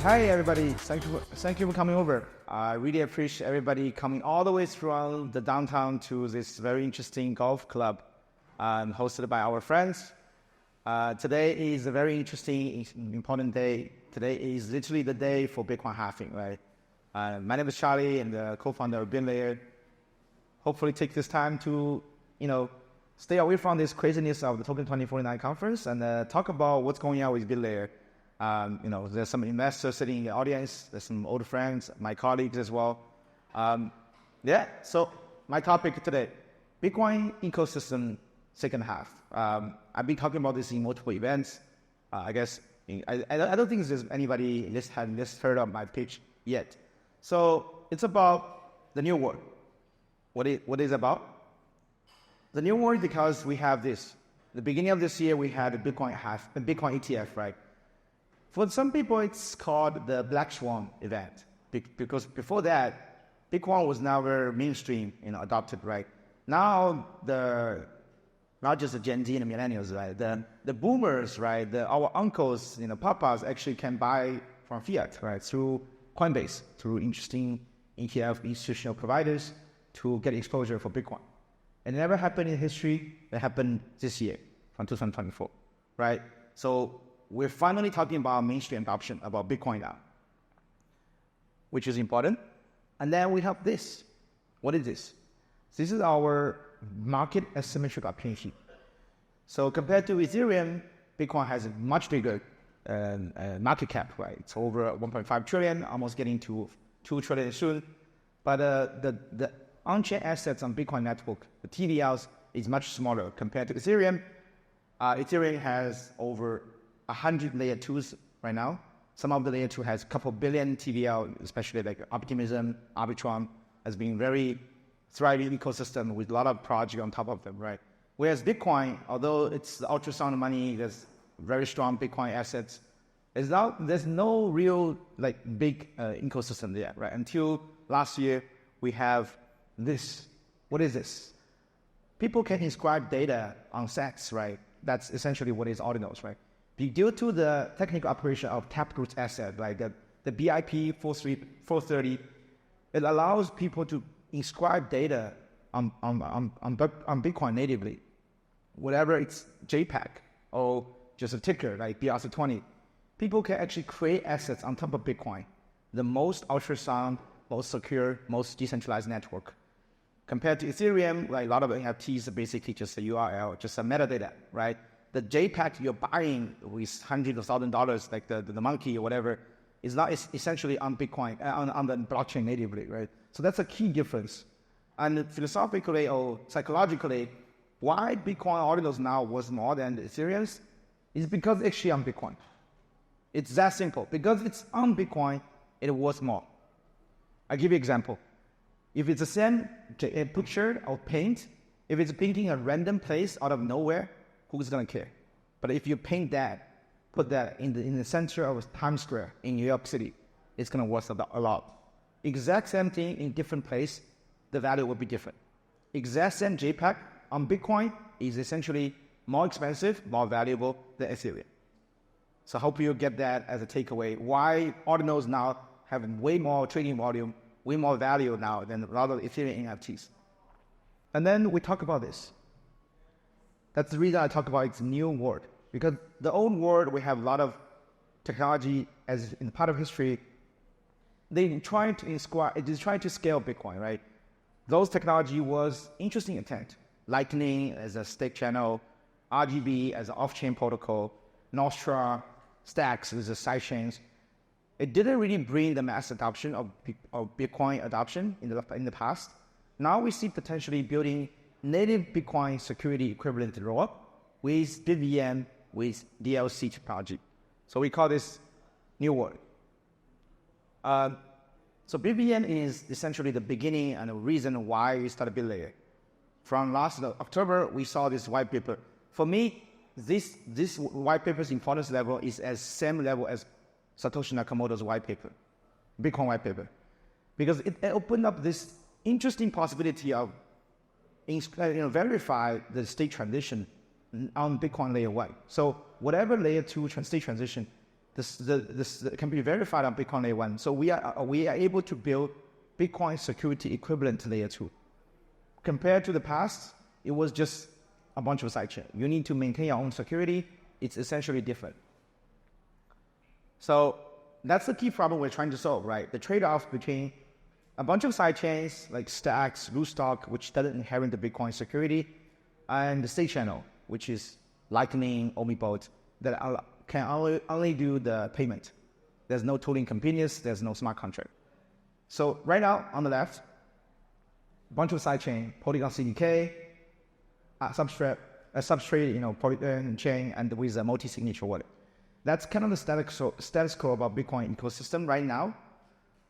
Hi everybody, thank you for coming over. I really appreciate everybody coming all the way from the downtown to this very interesting golf club hosted by our friends. Today is a very interesting, important day. Today is literally the day for Bitcoin halving, right? My name is Charlie, and the co-founder of Bitlayer. Hopefully take this time to, stay away from this craziness of the Token 2049 conference and talk about what's going on with Bitlayer. There's some investors sitting in the audience. There's some old friends, my colleagues as well. So my topic today, Bitcoin ecosystem second half. I've been talking about this in multiple events. I don't think there's anybody has heard of my pitch yet. So it's about the new world. What is about? The new world because we have this. The beginning of this year, we had a Bitcoin ETF, right? For some people, it's called the Black Swan event because before that, Bitcoin was never mainstream, adopted, right? Now, not just the Gen Z and the millennials, right? The boomers, right? Our uncles, papas actually can buy from fiat, right? Through Coinbase, through interesting ETF institutional providers to get exposure for Bitcoin. It never happened in history. It happened this year, from 2024, right? So we're finally talking about mainstream adoption, about Bitcoin now, which is important. And then we have this. What is this? This is our market asymmetric opportunity. So compared to Ethereum, Bitcoin has a much bigger market cap, right? It's over 1.5 trillion, almost getting to 2 trillion soon. But the on-chain assets on Bitcoin network, the TVLs, is much smaller compared to Ethereum. Ethereum has over 100 layer 2s right now. Some of the layer 2 has a couple billion TVL, especially like Optimism, Arbitrum, has been very thriving ecosystem with a lot of projects on top of them, right? Whereas Bitcoin, although it's the ultrasound money, there's very strong Bitcoin assets, there's no real big ecosystem there, right? Until last year, we have this. What is this? People can inscribe data on sets, right? That's essentially what is ordinals, right? Due to the technical operation of taproot asset, like the BIP 430, it allows people to inscribe data on Bitcoin natively, whatever it's JPEG or just a ticker like BRC20. People can actually create assets on top of Bitcoin, the most ultrasound, most secure, most decentralized network. Compared to Ethereum, a lot of NFTs are basically just a URL, just a metadata, right? The JPEG you're buying with hundreds of $1,000s, like the monkey or whatever, is not essentially on Bitcoin, on the blockchain natively, right? So that's a key difference. And philosophically or psychologically, why Bitcoin ordinals now was more than the Ethereum's is because it's actually on Bitcoin. It's that simple. Because it's on Bitcoin, it was more. I'll give you an example. If it's the same picture or paint, if it's painting a random place out of nowhere, who's gonna care? But if you put that in the center of Times Square in New York City, it's gonna worth a lot. Exact same thing in different place, the value will be different. Exact same JPEG on Bitcoin is essentially more expensive, more valuable than Ethereum. So I hope you get that as a takeaway. Why ordinals now have way more trading volume, way more value now than a lot of Ethereum NFTs. And then we talk about this. That's the reason I talk about its new world. Because the old world, we have a lot of technology as in part of history. They try to scale Bitcoin, right? Those technology was interesting intent. Lightning as a stake channel, RGB as an off-chain protocol, Nostra, Stacks as a side chains. It didn't really bring the mass adoption of Bitcoin adoption in the past. Now we see potentially building native Bitcoin security equivalent rollup with BitVM, with DLC technology. So we call this new world. So BitVM is essentially the beginning and the reason why we started Bitlayer. From last October, we saw this white paper. For me, this white paper's importance level is as same level as Satoshi Nakamoto's white paper, Bitcoin white paper, because it opened up this interesting possibility of verify the state transition on Bitcoin layer 1. So whatever layer 2 state transition, this can be verified on Bitcoin layer 1. So we are able to build Bitcoin security equivalent to layer 2. Compared to the past, it was just a bunch of sidechain. You need to maintain your own security. It's essentially different. So that's the key problem we're trying to solve, right? The trade-off between a bunch of sidechains like Stacks, Rootstock, which doesn't inherit the Bitcoin security, and the state channel, which is Lightning, Omnipot, that can only do the payment. There's no tooling completeness, there's no smart contract. So right now, on the left, a bunch of sidechain, Polygon CDK, substrate, Polygon chain, and with a multi-signature wallet. That's kind of the status quo about Bitcoin ecosystem right now.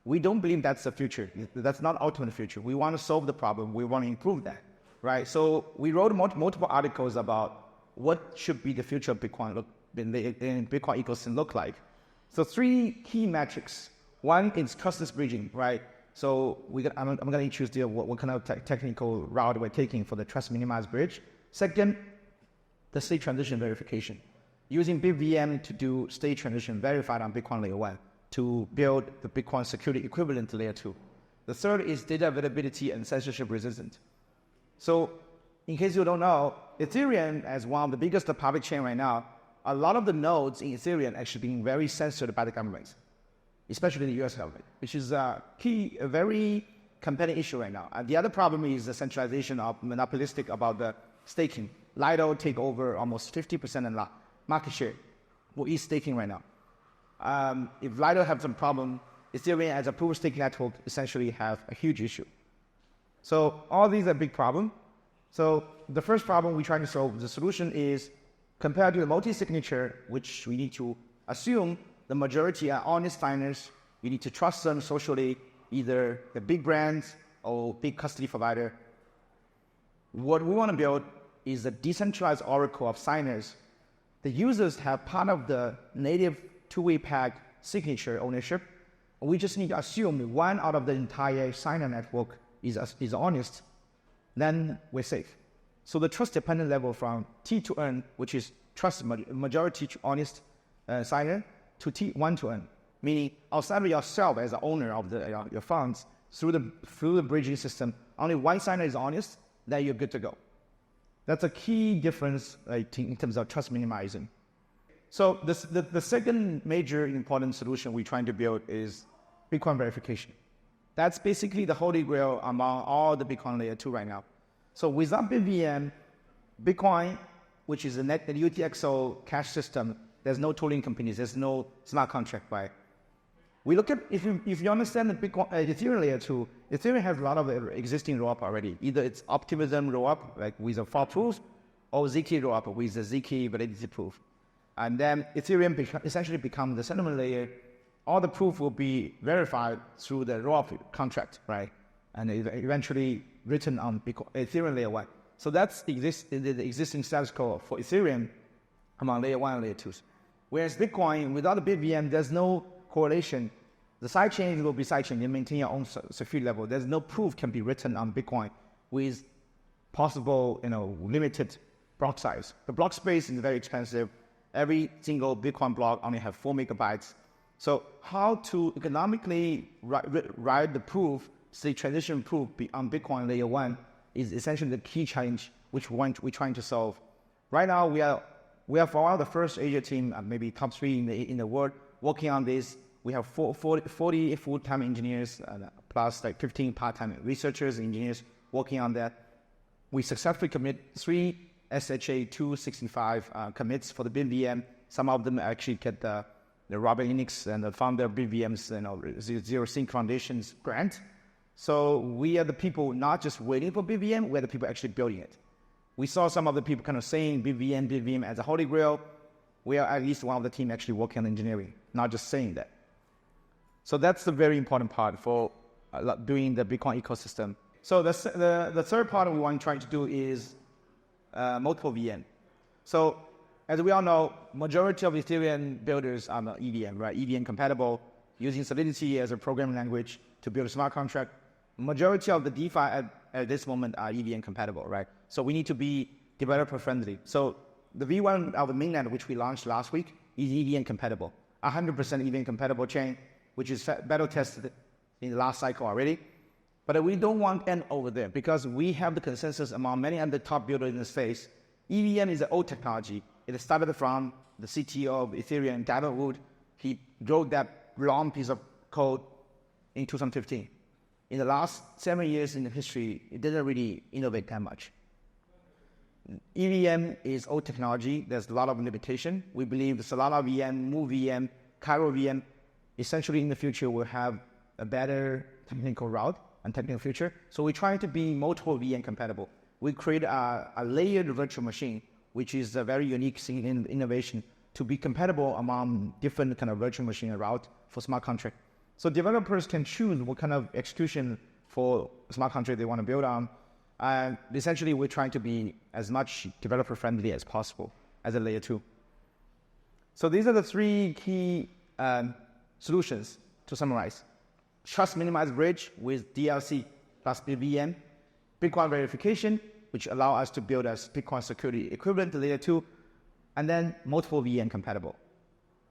We don't believe that's the future. That's not ultimate future. We want to solve the problem. We want to improve that, right? So we wrote multiple articles about what should be the future of Bitcoin in Bitcoin ecosystem look like. So 3 key metrics. One is trustless bridging, right? So I'm going to introduce you what kind of technical route we're taking for the trust minimized bridge. Second, the state transition verification. Using BitVM to do state transition verified on Bitcoin layer 1 to build the Bitcoin security equivalent to layer 2. The third is data availability and censorship resistant. So in case you don't know, Ethereum, as one of the biggest public chain right now, a lot of the nodes in Ethereum actually being very censored by the government, especially the US government, which is a very compelling issue right now. And the other problem is the centralization of monopolistic about the staking. Lido take over almost 50% of market share for staking right now. If Lido have some problem, Ethereum as a proof of stake network essentially have a huge issue. So all these are big problems. So the first problem we're trying to solve, the solution is compared to the multi-signature, which we need to assume the majority are honest signers. You need to trust them socially, either the big brands or big custody provider. What we want to build is a decentralized oracle of signers. The users have part of the native two-way peg signature ownership. We just need to assume one out of the entire signer network is honest, then we're safe. So the trust dependent level from T to N, which is trust majority to honest signer, to T1 to N, meaning outside of yourself as the owner of your funds, through the bridging system, only one signer is honest, then you're good to go. That's a key difference in terms of trust minimizing. So the second major important solution we're trying to build is Bitcoin verification. That's basically the holy grail among all the Bitcoin layer 2 right now. So without BitVM, Bitcoin, which is a UTXO cash system, there's no tooling companies, there's no smart contract, right? We look at, if you understand the Bitcoin, Ethereum layer 2, Ethereum has a lot of existing rollup already. Either it's optimism rollup, like with a for proof, or ZK rollup with the ZK validity proof. And then Ethereum essentially becomes the settlement layer. All the proof will be verified through the rollup contract, right? And eventually written on Ethereum layer 1. So that's the existing status quo for Ethereum among layer 1 and layer 2s. Whereas Bitcoin, without the BitVM, there's no correlation. The sidechain will be sidechain. You maintain your own security level. There's no proof can be written on Bitcoin with possible, limited block size. The block space is very expensive. Every single Bitcoin block only have 4 megabytes. So how to economically write the proof, say transition proof on Bitcoin layer 1 is essentially the key challenge which we're trying to solve. Right now, we are for a while the first Asia team, maybe top 3 in the world, working on this. We have 40 full-time engineers plus 15 part-time researchers and engineers working on that. We successfully commit 3 SHA 265 commits for the BitVM. Some of them actually get the Robert Linux and the founder of BitVM's Zero Sync Foundation's grant. So we are the people not just waiting for BitVM, we're the people actually building it. We saw some of the people kind of saying BitVM as a holy grail. We are at least one of the team actually working on engineering, not just saying that. So that's the very important part for doing the Bitcoin ecosystem. So the third part we want to try to do is multiple VM. So as we all know, majority of Ethereum builders are EVM, right? EVM compatible, using Solidity as a programming language to build a smart contract. Majority of the DeFi at this moment are EVM compatible, right? So we need to be developer friendly. So the V1 of the mainnet, which we launched last week, is EVM compatible. 100% EVM compatible chain, which is battle tested in the last cycle already. But we don't want to end over there because we have the consensus among many other top builders in the space. EVM is an old technology. It started from the CTO of Ethereum, David Wood. He wrote that long piece of code in 2015. In the last 7 years in the history, it didn't really innovate that much. EVM is old technology. There's a lot of limitation. We believe the Solana VM, Mu VM, Cairo VM, essentially in the future will have a better technical route and technical feature. So we try to be multiple VM compatible. We create a layered virtual machine, which is a very unique thing in innovation to be compatible among different kind of virtual machine route for smart contract. So developers can choose what kind of execution for smart contract they want to build on. Essentially, we're trying to be as much developer friendly as possible as a layer 2. So these are the 3 key solutions to summarize. Trust minimized bridge with DLC plus BitVM, Bitcoin verification, which allow us to build a Bitcoin security equivalent to layer 2, and then multiple VM compatible.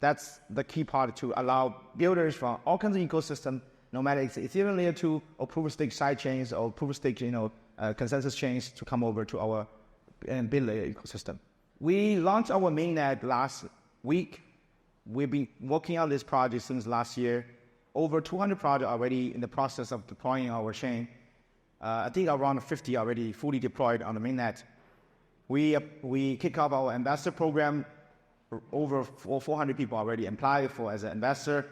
That's the key part to allow builders from all kinds of ecosystem, no matter it's Ethereum layer 2 or proof of stake side chains or proof of stake, consensus chains to come over to our Bitlayer ecosystem. We launched our mainnet last week. We've been working on this project since last year. Over 200 projects already in the process of deploying our chain. I think around 50 already fully deployed on the mainnet. We kick off our ambassador program. Over 400 people already applied for as an investor.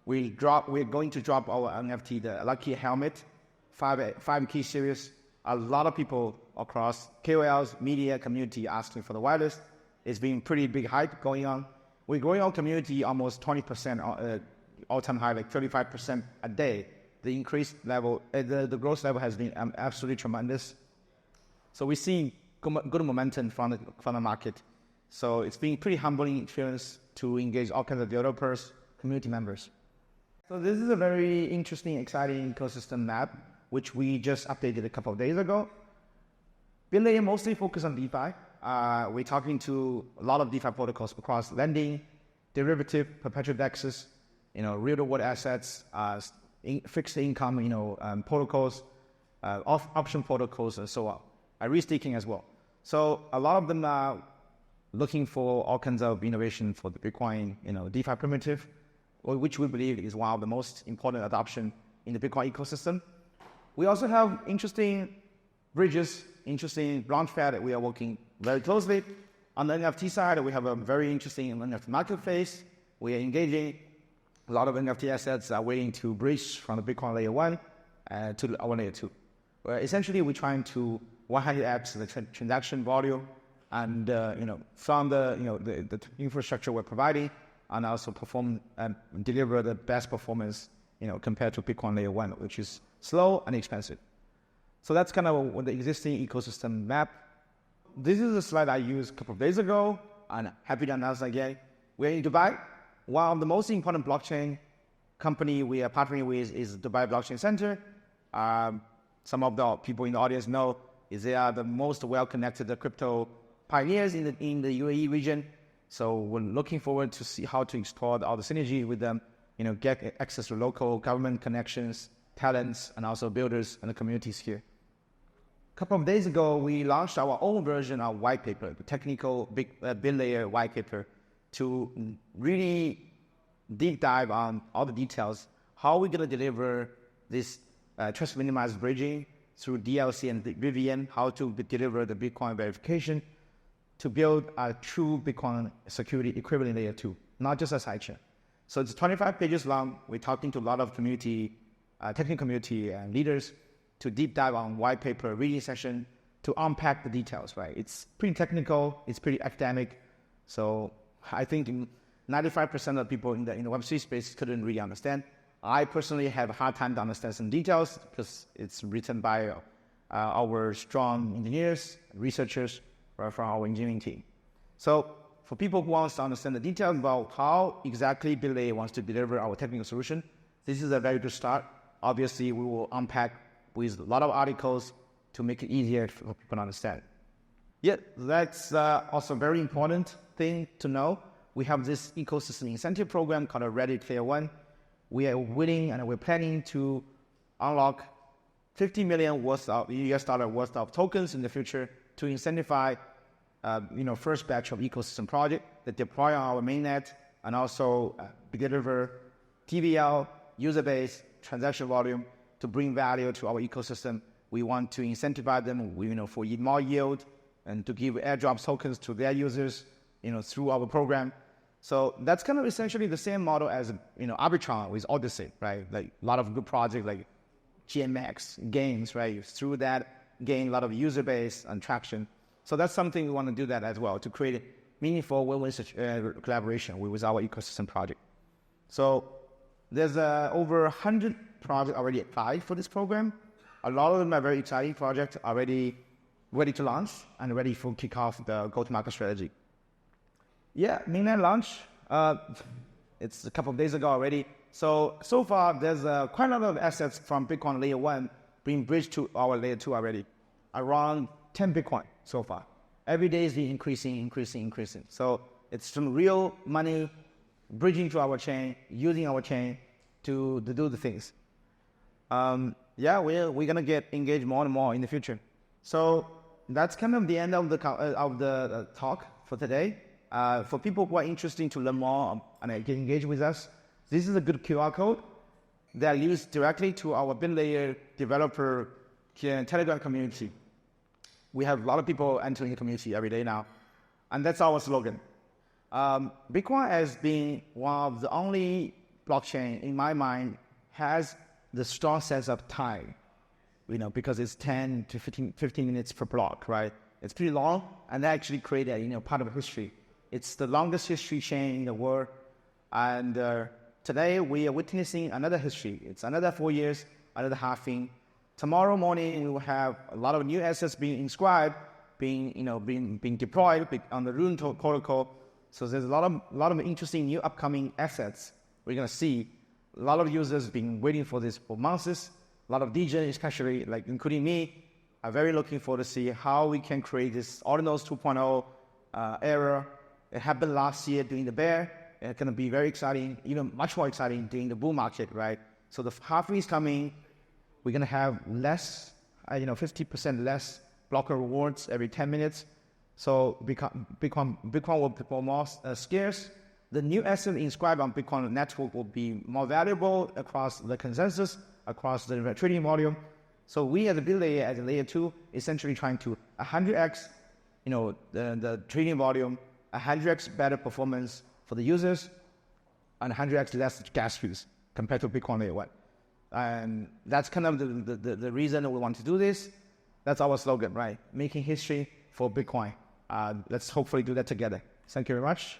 We're going to drop our NFT, the Lucky Helmet, 5 key series. A lot of people across KOLs, media, community asking for the whitelist. It's been pretty big hype going on. We're growing our community almost 20%, all-time high, like 35% a day. The increased level, the growth level has been absolutely tremendous. So we see good momentum from the market. So it's been pretty humbling experience to engage all kinds of developers, community members. So this is a very interesting, exciting ecosystem map, which we just updated a couple of days ago. Bitlayer mostly focused on DeFi. We're talking to a lot of DeFi protocols across lending, derivative, perpetual dexes, real-world assets, fixed income, protocols, option protocols, and so on. Restaking as well. So a lot of them are looking for all kinds of innovation for the Bitcoin, DeFi primitive, which we believe is one of the most important adoption in the Bitcoin ecosystem. We also have interesting bridges, interesting launchpad that we are working very closely. On the NFT side, we have a very interesting NFT marketplace. We are engaging a lot of NFT assets are waiting to bridge from the Bitcoin layer 1 to our layer 2. Essentially, we're trying to 100x the transaction volume and from the infrastructure we're providing, and also perform and deliver the best performance compared to Bitcoin layer 1, which is slow and expensive. So that's kind of the existing ecosystem map. This is a slide I used a couple of days ago, and happy to announce again. We're in Dubai. One of the most important blockchain company we are partnering with is Dubai Blockchain Center. Some of the people in the audience know they are the most well-connected crypto pioneers in the UAE region. So we're looking forward to see how to explore all the synergy with them, get access to local government connections, talents, and also builders and the communities here. A couple of days ago, we launched our own version of white paper, the technical Bitlayer white paper, to really deep dive on all the details. How are we going to deliver this trust minimized bridging through DLC and BitVM, how to deliver the Bitcoin verification to build a true Bitcoin security equivalent layer 2, not just a sidechain. So it's 25 pages long. We're talking to a lot of community, technical community and leaders to deep dive on white paper reading session to unpack the details, right? It's pretty technical, it's pretty academic. So I think 95% of people in the Web3 space couldn't really understand. I personally have a hard time to understand some details because it's written by our strong engineers, researchers from our engineering team. So for people who want to understand the details about how exactly Bitlayer wants to deliver our technical solution, this is a very good start. Obviously, we will unpack with a lot of articles to make it easier for people to understand. Yeah, that's also a very important thing to know. we have this ecosystem incentive program called a Ready Player One. We are willing and we're planning to unlock $50 million US dollar worth of tokens in the future to incentivize, first batch of ecosystem project that deploy on our mainnet and also deliver TVL, user base, transaction volume to bring value to our ecosystem. We want to incentivize them, for more yield and to give airdrop tokens to their users, through our program. So that's kind of essentially the same model as, Arbitron with Odyssey, right? Like a lot of good projects like GMX games, right? Through that, gain a lot of user base and traction. So that's something we want to do that as well, to create a meaningful win-win collaboration with our ecosystem project. So there's over 100 projects already applied for this program. A lot of them are very exciting projects, already ready to launch and ready for kickoff the go-to-market strategy. Yeah, mainnet launch, it's a couple of days ago already. So far, there's quite a lot of assets from Bitcoin layer 1 being bridged to our layer 2 already. Around 10 Bitcoin so far. Every day is increasing. So it's some real money bridging to our chain, using our chain to do the things. We're going to get engaged more and more in the future. So that's kind of the end of the talk for today. For people who are interested to learn more and get engaged with us, this is a good QR code that leads directly to our Bitlayer developer Telegram community. We have a lot of people entering the community every day now, and that's our slogan. Bitcoin has been one of the only blockchain, in my mind, has the strong sense of time, because it's 10 to 15 minutes per block, right? It's pretty long, and that actually created, part of history. It's the longest history chain in the world, and today we are witnessing another history. It's another 4 years, another halving. Tomorrow morning we will have a lot of new assets being inscribed, being deployed on the Rune protocol. So there's a lot of interesting new upcoming assets we're gonna see. A lot of users been waiting for this for months. A lot of DJs, especially including me, are very looking forward to see how we can create this Ordinals 2.0 era. It happened last year during the bear. It's going to be very exciting, even much more exciting during the bull market, right? So the halving is coming. We're going to have less, 50% less blocker rewards every 10 minutes. So Bitcoin will become more scarce. The new asset inscribed on Bitcoin network will be more valuable across the consensus, across the trading volume. So we as a Bitlayer, as a layer 2, essentially trying to 100x, the trading volume, 100x better performance for the users, and 100x less gas use compared to Bitcoin layer 1. And that's kind of the reason we want to do this. That's our slogan, right? Making history for Bitcoin. Let's hopefully do that together. Thank you very much.